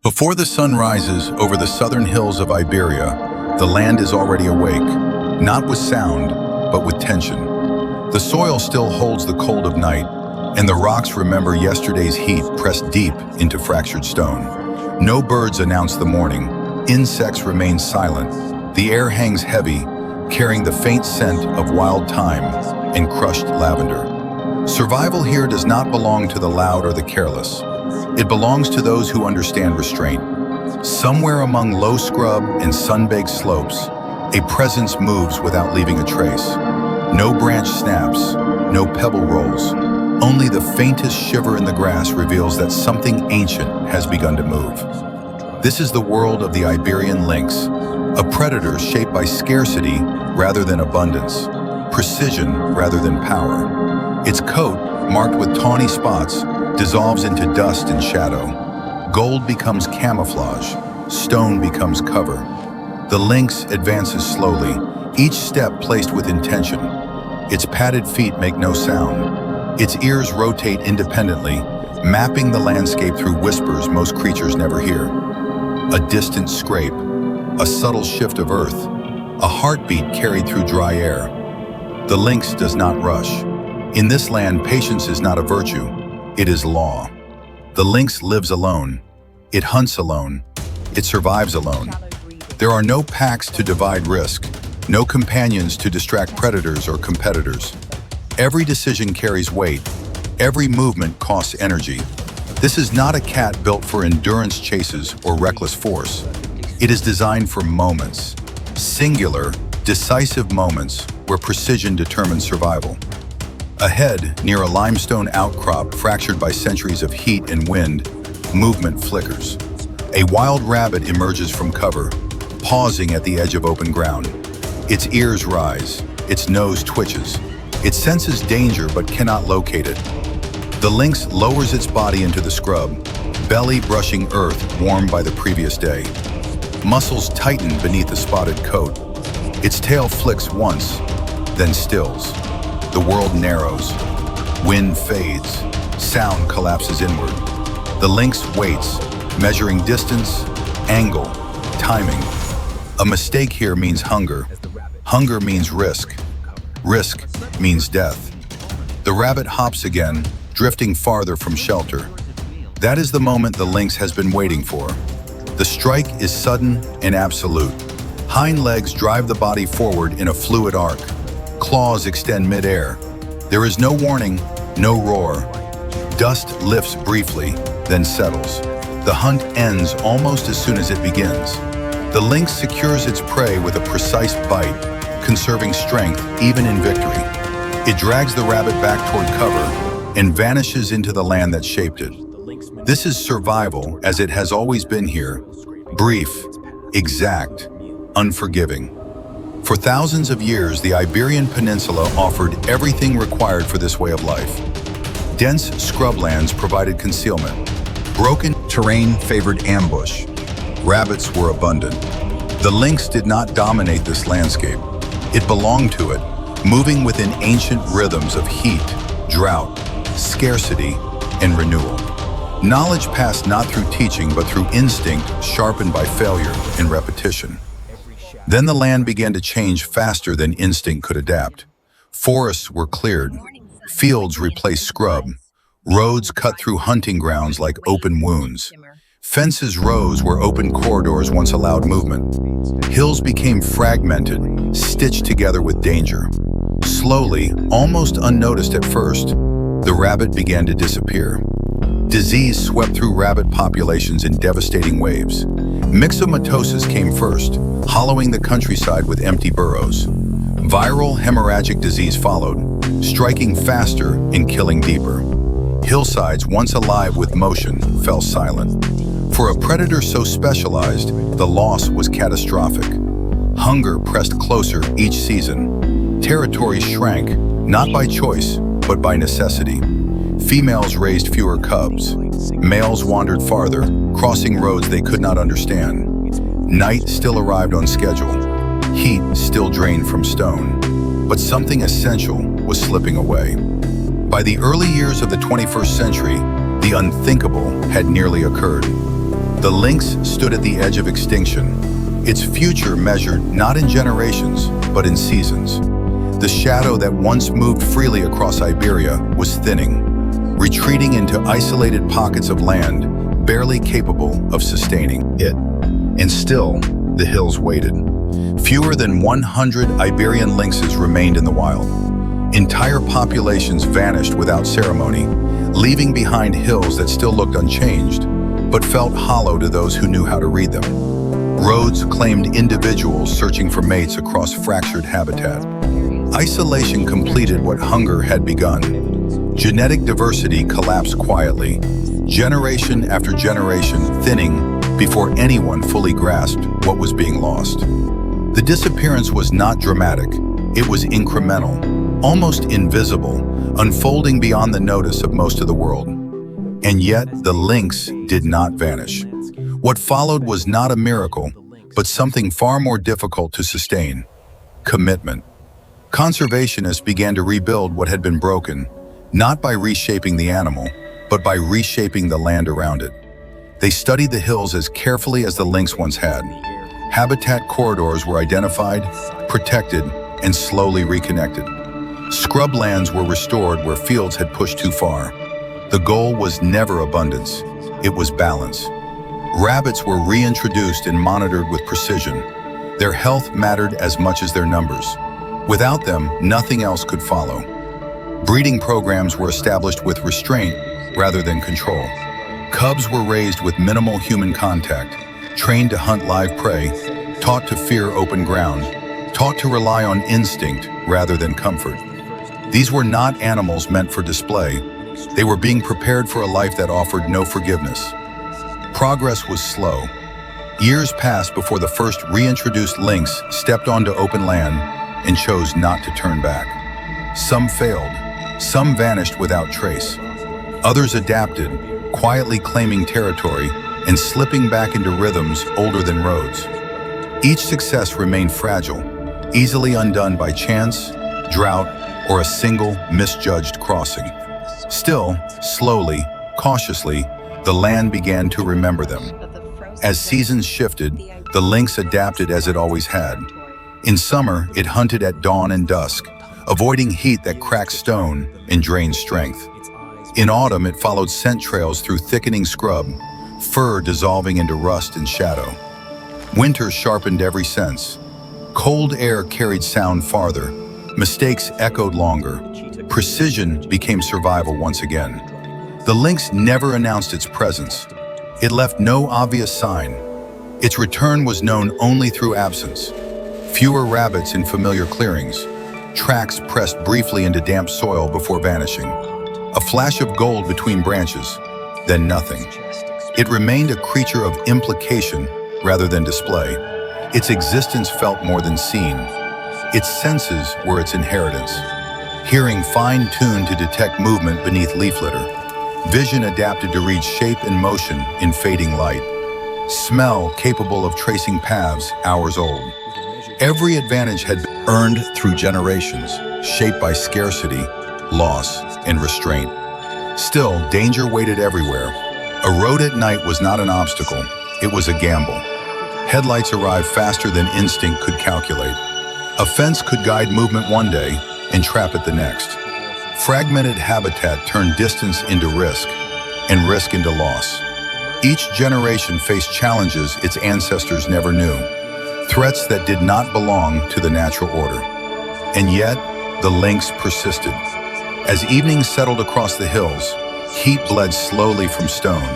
Before the sun rises over the southern hills of Iberia, the land is already awake, not with sound, but with tension. The soil still holds the cold of night, and the rocks remember yesterday's heat pressed deep into fractured stone. No birds announce the morning, insects remain silent, the air hangs heavy, carrying the faint scent of wild thyme and crushed lavender. Survival here does not belong to the loud or the careless. It belongs to those who understand restraint. Somewhere among low scrub and sun-baked slopes, a presence moves without leaving a trace. No branch snaps, no pebble rolls. Only the faintest shiver in the grass reveals that something ancient has begun to move. This is the world of the Iberian lynx, a predator shaped by scarcity rather than abundance, precision rather than power. Its coat, marked with tawny spots, dissolves into dust and shadow. Gold becomes camouflage, stone becomes cover. The lynx advances slowly, each step placed with intention. Its padded feet make no sound. Its ears rotate independently, mapping the landscape through whispers most creatures never hear. A distant scrape, a subtle shift of earth, a heartbeat carried through dry air. The lynx does not rush. In this land, patience is not a virtue, it is law. The lynx lives alone. It hunts alone. It survives alone. There are no packs to divide risk, no companions to distract predators or competitors. Every decision carries weight. Every movement costs energy. This is not a cat built for endurance chases or reckless force. It is designed for moments, singular, decisive moments where precision determines survival. Ahead, near a limestone outcrop fractured by centuries of heat and wind, movement flickers. A wild rabbit emerges from cover, pausing at the edge of open ground. Its ears rise, its nose twitches. It senses danger but cannot locate it. The lynx lowers its body into the scrub, belly brushing earth warmed by the previous day. Muscles tighten beneath the spotted coat. Its tail flicks once, then stills. The world narrows. Wind fades. Sound collapses inward. The lynx waits, measuring distance, angle, timing. A mistake here means hunger. Hunger means risk. Risk means death. The rabbit hops again, drifting farther from shelter. That is the moment the lynx has been waiting for. The strike is sudden and absolute. Hind legs drive the body forward in a fluid arc. Claws extend mid-air. There is no warning, no roar. Dust lifts briefly, then settles. The hunt ends almost as soon as it begins. The lynx secures its prey with a precise bite, conserving strength even in victory. It drags the rabbit back toward cover and vanishes into the land that shaped it. This is survival as it has always been here. Brief, exact, unforgiving. For thousands of years, the Iberian Peninsula offered everything required for this way of life. Dense scrublands provided concealment. Broken terrain favored ambush. Rabbits were abundant. The lynx did not dominate this landscape. It belonged to it, moving within ancient rhythms of heat, drought, scarcity, and renewal. Knowledge passed not through teaching, but through instinct sharpened by failure and repetition. Then the land began to change faster than instinct could adapt. Forests were cleared, fields replaced scrub, roads cut through hunting grounds like open wounds. Fences rose where open corridors once allowed movement. Hills became fragmented, stitched together with danger. Slowly, almost unnoticed at first, the rabbit began to disappear. Disease swept through rabbit populations in devastating waves. Myxomatosis came first, hollowing the countryside with empty burrows. Viral hemorrhagic disease followed, striking faster and killing deeper. Hillsides, once alive with motion, fell silent. For a predator so specialized, the loss was catastrophic. Hunger pressed closer each season. Territory shrank, not by choice, but by necessity. Females raised fewer cubs. Males wandered farther, crossing roads they could not understand. Night still arrived on schedule. Heat still drained from stone. But something essential was slipping away. By the early years of the 21st century, the unthinkable had nearly occurred. The lynx stood at the edge of extinction, its future measured not in generations, but in seasons. The shadow that once moved freely across Iberia was thinning, retreating into isolated pockets of land barely capable of sustaining it. And still, the hills waited. Fewer than 100 Iberian lynxes remained in the wild. Entire populations vanished without ceremony, leaving behind hills that still looked unchanged, but felt hollow to those who knew how to read them. Roads claimed individuals searching for mates across fractured habitat. Isolation completed what hunger had begun. Genetic diversity collapsed quietly, generation after generation thinning before anyone fully grasped what was being lost. The disappearance was not dramatic, it was incremental, almost invisible, unfolding beyond the notice of most of the world. And yet, the lynx did not vanish. What followed was not a miracle, but something far more difficult to sustain: commitment. Conservationists began to rebuild what had been broken, not by reshaping the animal, but by reshaping the land around it. They studied the hills as carefully as the lynx once had. Habitat corridors were identified, protected, and slowly reconnected. Scrublands were restored where fields had pushed too far. The goal was never abundance, it was balance. Rabbits were reintroduced and monitored with precision. Their health mattered as much as their numbers. Without them, nothing else could follow. Breeding programs were established with restraint rather than control. Cubs were raised with minimal human contact, trained to hunt live prey, taught to fear open ground, taught to rely on instinct rather than comfort. These were not animals meant for display. They were being prepared for a life that offered no forgiveness. Progress was slow. Years passed before the first reintroduced lynx stepped onto open land and chose not to turn back. Some failed, some vanished without trace. Others adapted, quietly claiming territory and slipping back into rhythms older than roads. Each success remained fragile, easily undone by chance, drought, or a single misjudged crossing. Still, slowly, cautiously, the land began to remember them. As seasons shifted, the lynx adapted as it always had. In summer, it hunted at dawn and dusk, avoiding heat that cracked stone and drained strength. In autumn, it followed scent trails through thickening scrub, fur dissolving into rust and shadow. Winter sharpened every sense. Cold air carried sound farther. Mistakes echoed longer. Precision became survival once again. The lynx never announced its presence. It left no obvious sign. Its return was known only through absence. Fewer rabbits in familiar clearings. Tracks pressed briefly into damp soil before vanishing. A flash of gold between branches, then nothing. It remained a creature of implication rather than display. Its existence felt more than seen. Its senses were its inheritance. Hearing fine-tuned to detect movement beneath leaf litter. Vision adapted to read shape and motion in fading light. Smell capable of tracing paths hours old. Every advantage had been earned through generations, shaped by scarcity, loss, and restraint. Still, danger waited everywhere. A road at night was not an obstacle, it was a gamble. Headlights arrived faster than instinct could calculate. A fence could guide movement one day and trap it the next. Fragmented habitat turned distance into risk, and risk into loss. Each generation faced challenges its ancestors never knew, threats that did not belong to the natural order. And yet, the lynx persisted. As evening settled across the hills, heat bled slowly from stone.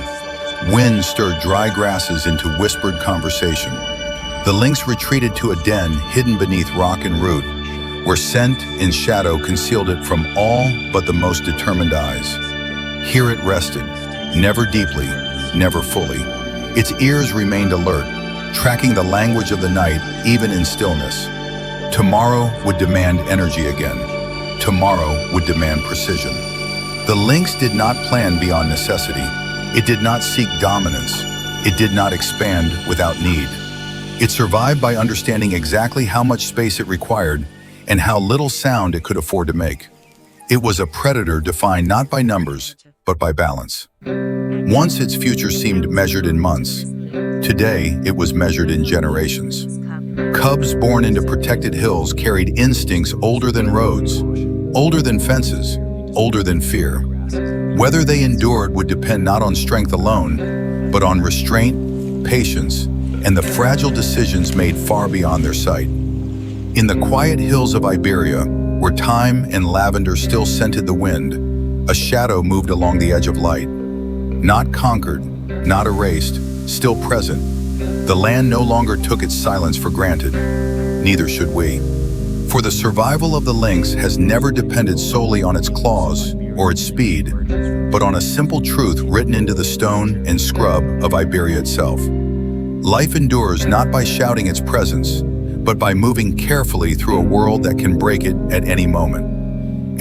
Wind stirred dry grasses into whispered conversation. The lynx retreated to a den hidden beneath rock and root, where scent and shadow concealed it from all but the most determined eyes. Here it rested, never deeply, never fully. Its ears remained alert, tracking the language of the night even in stillness. Tomorrow would demand energy again. Tomorrow would demand precision. The lynx did not plan beyond necessity. It did not seek dominance. It did not expand without need. It survived by understanding exactly how much space it required and how little sound it could afford to make. It was a predator defined not by numbers, but by balance. Once its future seemed measured in months, today it was measured in generations. Cubs born into protected hills carried instincts older than roads, older than fences, older than fear. Whether they endured would depend not on strength alone, but on restraint, patience, and the fragile decisions made far beyond their sight. In the quiet hills of Iberia, where thyme and lavender still scented the wind, a shadow moved along the edge of light. Not conquered, not erased, still present, the land no longer took its silence for granted. Neither should we. For the survival of the lynx has never depended solely on its claws or its speed, but on a simple truth written into the stone and scrub of Iberia itself. Life endures not by shouting its presence, but by moving carefully through a world that can break it at any moment.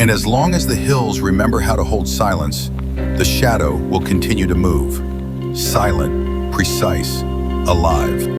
And as long as the hills remember how to hold silence, the shadow will continue to move. Silent, precise, alive.